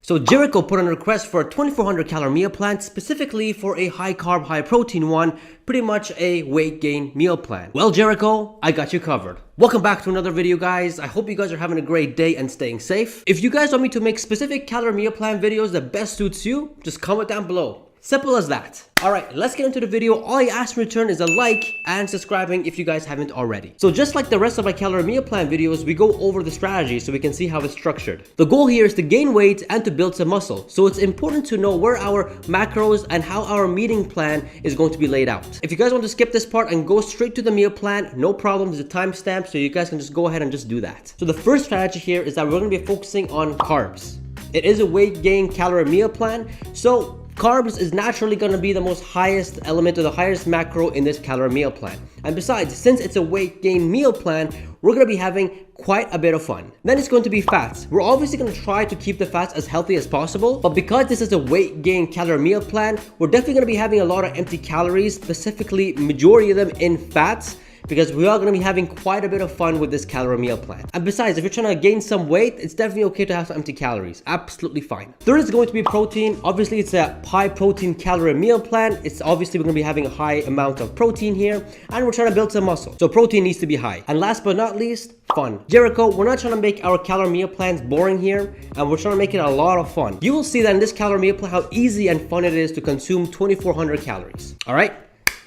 So Jericho put in a request for a 2400 calorie meal plan, specifically for a high carb, high protein one, pretty much a weight gain meal plan. Well, Jericho, I got you covered. Welcome back to another video, guys. I hope you guys are having a great day and staying safe. If you guys want me to make specific calorie meal plan videos that best suits you, just comment down below. Simple as that. Alright, let's get into the video. All I ask in return is a like and subscribing if you guys haven't already. So just like the rest of my calorie meal plan videos, we go over the strategy so we can see how it's structured. The goal here is to gain weight and to build some muscle. So it's important to know where our macros and how our meeting plan is going to be laid out. If you guys want to skip this part and go straight to the meal plan, no problem. There's a timestamp so you guys can just go ahead and just do that. So the first strategy here is that we're going to be focusing on carbs. It is a weight gain calorie meal plan. So carbs is naturally going to be the most highest element or the highest macro in this calorie meal plan. And besides, since it's a weight gain meal plan, we're going to be having quite a bit of fun. Then it's going to be fats. We're obviously going to try to keep the fats as healthy as possible, but because this is a weight gain calorie meal plan, we're definitely going to be having a lot of empty calories, specifically majority of them in fats, because we are going to be having quite a bit of fun with this calorie meal plan. And besides, if you're trying to gain some weight, it's definitely okay to have some empty calories. Absolutely fine. Third is going to be protein. Obviously, it's a high protein calorie meal plan. It's obviously we're going to be having a high amount of protein here, and we're trying to build some muscle. So protein needs to be high. And last but not least, fun. Jericho, we're not trying to make our calorie meal plans boring here, and we're trying to make it a lot of fun. You will see that in this calorie meal plan how easy and fun it is to consume 2400 calories. All right?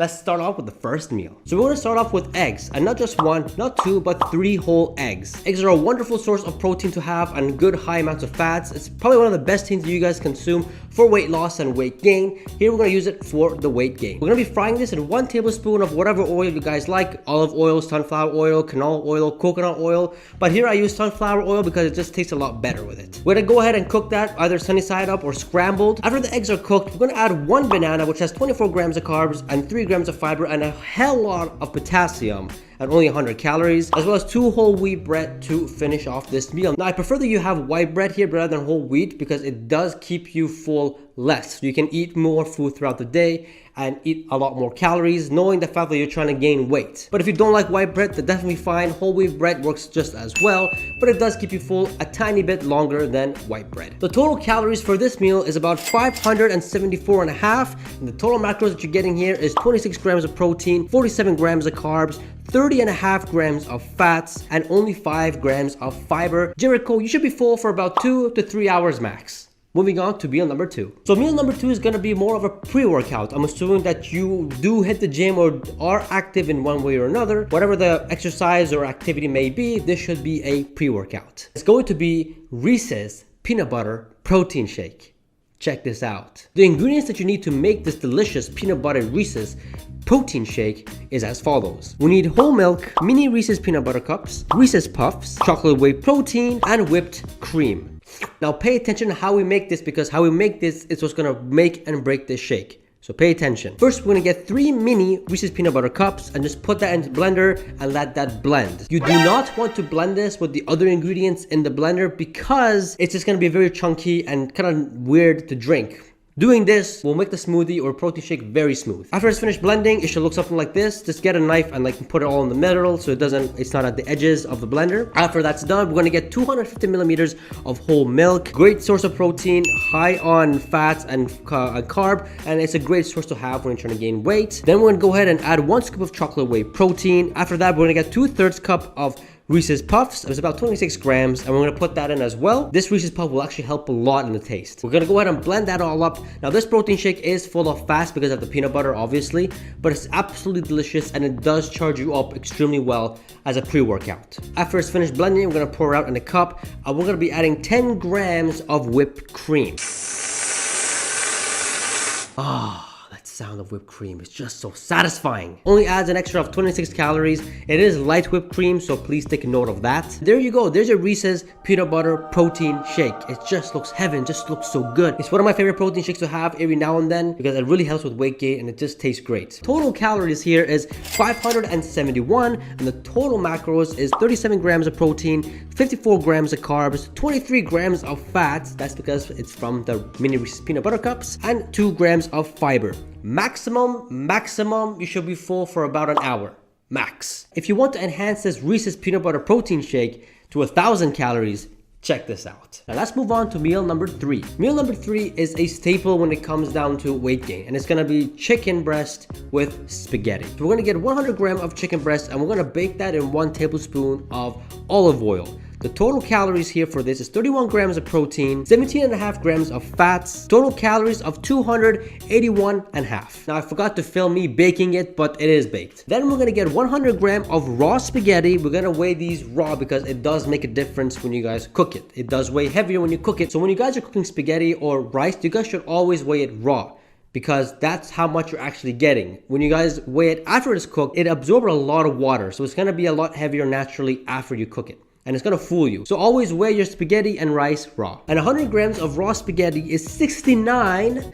Let's start off with the first meal. So we're going to start off with eggs, and not just one, not two, but 3 whole eggs. Eggs are a wonderful source of protein to have and good high amounts of fats. It's probably one of the best things you guys consume for weight loss and weight gain. Here we're going to use it for the weight gain. We're going to be frying this in 1 tablespoon of whatever oil you guys like. Olive oil, sunflower oil, canola oil, coconut oil. But here I use sunflower oil because it just tastes a lot better with it. We're going to go ahead and cook that either sunny side up or scrambled. After the eggs are cooked, we're going to add 1 banana, which has 24 grams of carbs and 3 grams of fiber and a hell lot of potassium and only 100 calories, as well as 2 whole wheat bread to finish off this meal. Now I prefer that you have white bread here rather than whole wheat because it does keep you full less. So you can eat more food throughout the day and eat a lot more calories, knowing the fact that you're trying to gain weight. But if you don't like white bread, that's definitely fine. Whole wheat bread works just as well, but it does keep you full a tiny bit longer than white bread. The total calories for this meal is about 574 and a half, and the total macros that you're getting here is 26 grams of protein, 47 grams of carbs, 30 and a half grams of fats, and only 5 grams of fiber. Jericho, you should be full for about 2 to 3 hours max. Moving on to meal number 2. So meal number 2 is going to be more of a pre-workout. I'm assuming that you do hit the gym or are active in one way or another. Whatever the exercise or activity may be, this should be a pre-workout. It's going to be Reese's peanut butter protein shake. Check this out. The ingredients that you need to make this delicious peanut butter Reese's protein shake is as follows. We need whole milk, mini Reese's peanut butter cups, Reese's Puffs, chocolate whey protein, and whipped cream. Now pay attention to how we make this because how we make this is what's going to make and break this shake. So pay attention. First, we're going to get 3 mini Reese's peanut butter cups and just put that into the blender and let that blend. You do not want to blend this with the other ingredients in the blender because it's just going to be very chunky and kind of weird to drink. Doing this will make the smoothie or protein shake very smooth. After it's finished blending, it should look something like this. Just get a knife and put it all in the middle so it's not at the edges of the blender. After that's done, we're going to get 250 millimeters of whole milk. Great source of protein, high on fats and carb, and it's a great source to have when you're trying to gain weight. Then we're going to go ahead and add 1 scoop of chocolate whey protein. After that, we're going to get 2/3 cup of Reese's Puffs. It's about 26 grams, and we're going to put that in as well. This Reese's Puff will actually help a lot in the taste. We're going to go ahead and blend that all up. Now this protein shake is full of fats because of the peanut butter obviously, but it's absolutely delicious and it does charge you up extremely well as a pre-workout. After it's finished blending, we're going to pour it out in a cup and we're going to be adding 10 grams of whipped cream. Sound of whipped cream is just so satisfying. Only adds an extra of 26 calories. It is light whipped cream, so please take note of that. There you go. There's a Reese's peanut butter protein shake. It just looks heaven, just looks so good. It's one of my favorite protein shakes to have every now and then because it really helps with weight gain and it just tastes great. Total calories here is 571 and the total macros is 37 grams of protein, 54 grams of carbs, 23 grams of fats. That's because it's from the mini Reese's peanut butter cups, and 2 grams of fiber. Maximum, you should be full for about an hour, max. If you want to enhance this Reese's peanut butter protein shake to 1,000 calories, Check this out. Now let's move on to meal number 3. Meal number 3 is a staple when it comes down to weight gain, and it's gonna be chicken breast with spaghetti. So we're gonna get 100 grams of chicken breast and we're gonna bake that in 1 tablespoon of olive oil. The total calories here for this is 31 grams of protein, 17.5 grams of fats, total calories of 281.5. Now I forgot to film me baking it, but it is baked. Then we're gonna get 100 grams of raw spaghetti. We're gonna weigh these raw because it does make a difference when you guys cook it. It does weigh heavier when you cook it. So when you guys are cooking spaghetti or rice, you guys should always weigh it raw, because that's how much you're actually getting. When you guys weigh it after it's cooked, it absorbs a lot of water. So it's gonna be a lot heavier naturally after you cook it, and it's gonna fool you. So always weigh your spaghetti and rice raw. And 100 grams of raw spaghetti is 69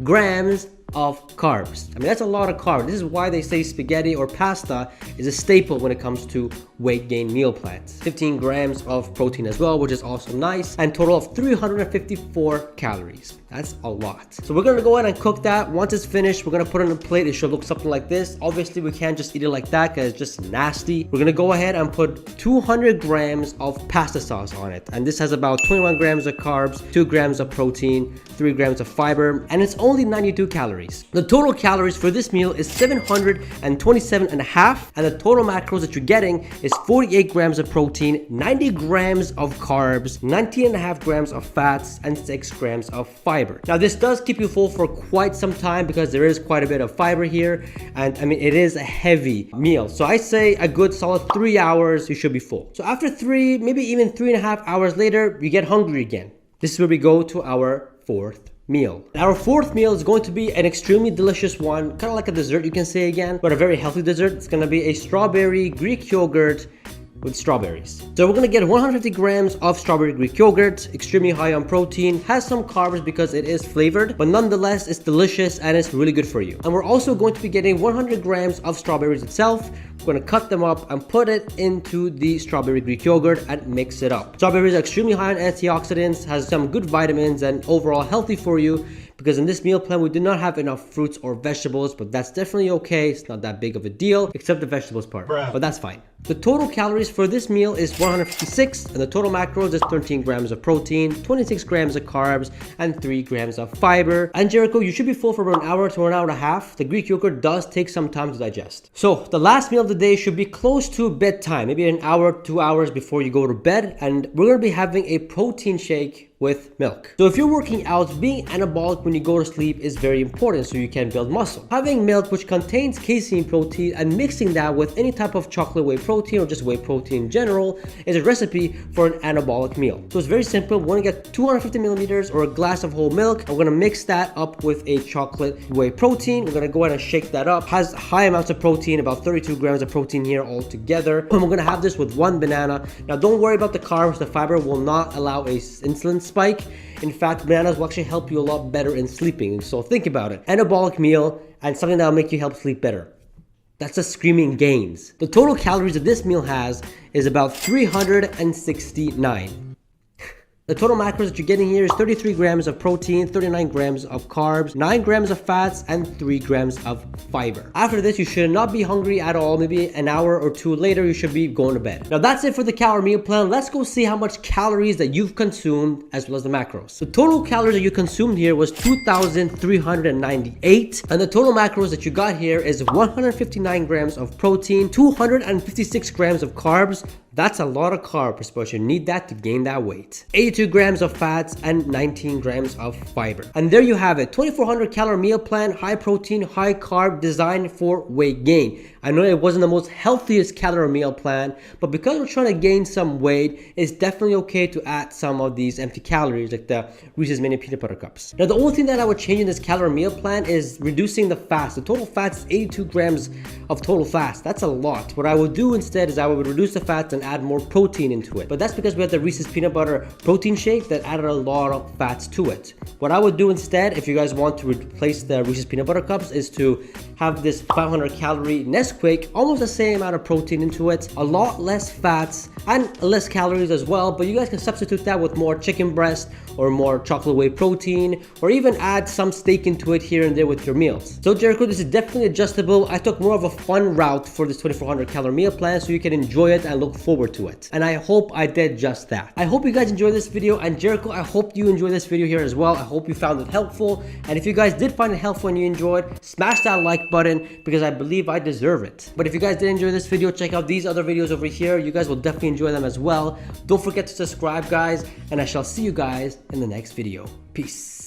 grams of carbs. I mean, that's a lot of carbs. This is why they say spaghetti or pasta is a staple when it comes to weight gain meal plans. 15 grams of protein as well, which is also nice, and total of 354 calories. That's a lot. So we're gonna go ahead and cook that. Once it's finished, we're gonna put it on a plate. It should look something like this. Obviously, we can't just eat it like that because it's just nasty. We're gonna go ahead and put 200 grams of pasta sauce on it. And this has about 21 grams of carbs, 2 grams of protein, 3 grams of fiber, and it's only 92 calories. The total calories for this meal is 727.5, and the total macros that you're getting is 48 grams of protein, 90 grams of carbs, 19.5 grams of fats, and 6 grams of fiber. Now this does keep you full for quite some time because there is quite a bit of fiber here, and I mean it is a heavy meal. So I say a good solid 3 hours you should be full. So after 3, maybe even 3.5 hours later, you get hungry again. This is where we go to our 4th meal. Our 4th meal is going to be an extremely delicious one, kind of like a dessert you can say again, but a very healthy dessert. It's going to be a strawberry Greek yogurt with strawberries. So we're gonna get 150 grams of strawberry Greek yogurt, extremely high on protein, has some carbs because it is flavored, but nonetheless it's delicious and it's really good for you. And we're also going to be getting 100 grams of strawberries itself. We're gonna cut them up and put it into the strawberry Greek yogurt and mix it up. Strawberries are extremely high on antioxidants, has some good vitamins, and overall healthy for you, because in this meal plan we do not have enough fruits or vegetables, but that's definitely okay. It's not that big of a deal, except the vegetables part, but that's fine. The total calories for this meal is 156, and the total macros is 13 grams of protein, 26 grams of carbs, and 3 grams of fiber. And Jericho, you should be full for about an hour to an hour and a half. The Greek yogurt does take some time to digest. So the last meal of the day should be close to bedtime, maybe an hour, 2 hours before you go to bed, and we're gonna be having a protein shake with milk. So if you're working out, being anabolic when you go to sleep is very important so you can build muscle. Having milk which contains casein protein and mixing that with any type of chocolate whey protein or just whey protein in general is a recipe for an anabolic meal. So it's very simple. We're gonna get 250 milliliters or a glass of whole milk. We're gonna mix that up with a chocolate whey protein. We're gonna go ahead and shake that up. Has high amounts of protein, about 32 grams of protein here all together. And we're gonna have this with 1 banana. Now don't worry about the carbs. The fiber will not allow a insulin spike. In fact, bananas will actually help you a lot better in sleeping. So think about it. Anabolic meal and something that will make you help sleep better. That's a screaming gains. The total calories that this meal has is about 369. The total macros that you're getting here is 33 grams of protein, 39 grams of carbs, 9 grams of fats, and 3 grams of fiber. After this, you should not be hungry at all. Maybe an hour or 2 later, you should be going to bed. Now that's it for the calorie meal plan. Let's go see how much calories that you've consumed as well as the macros. The total calories that you consumed here was 2,398, and the total macros that you got here is 159 grams of protein, 256 grams of carbs. That's a lot of carbs, but you need that to gain that weight. 82 grams of fats and 19 grams of fiber. And there you have it, 2,400 calorie meal plan, high protein, high carb, designed for weight gain. I know it wasn't the most healthiest calorie meal plan, but because we're trying to gain some weight, it's definitely okay to add some of these empty calories like the Reese's mini peanut butter cups. Now the only thing that I would change in this calorie meal plan is reducing the fats. The total fats is 82 grams of total fats. That's a lot. What I would do instead is I would reduce the fats and add more protein into it. But that's because we had the Reese's peanut butter protein shake that added a lot of fats to it. What I would do instead, if you guys want to replace the Reese's peanut butter cups, is to have this 500 calorie Nesquik, almost the same amount of protein into it, a lot less fats and less calories as well, but you guys can substitute that with more chicken breast or more chocolate whey protein, or even add some steak into it here and there with your meals. So Jericho, this is definitely adjustable. I took more of a fun route for this 2400 calorie meal plan so you can enjoy it and look forward to it. And I hope I did just that. I hope you guys enjoyed this video, and Jericho, I hope you enjoyed this video here as well. I hope you found it helpful, and if you guys did find it helpful and you enjoyed, smash that like button because I believe I deserve it. But if you guys did enjoy this video, check out these other videos over here. You guys will definitely enjoy them as well. Don't forget to subscribe, guys, and I shall see you guys in the next video. Peace.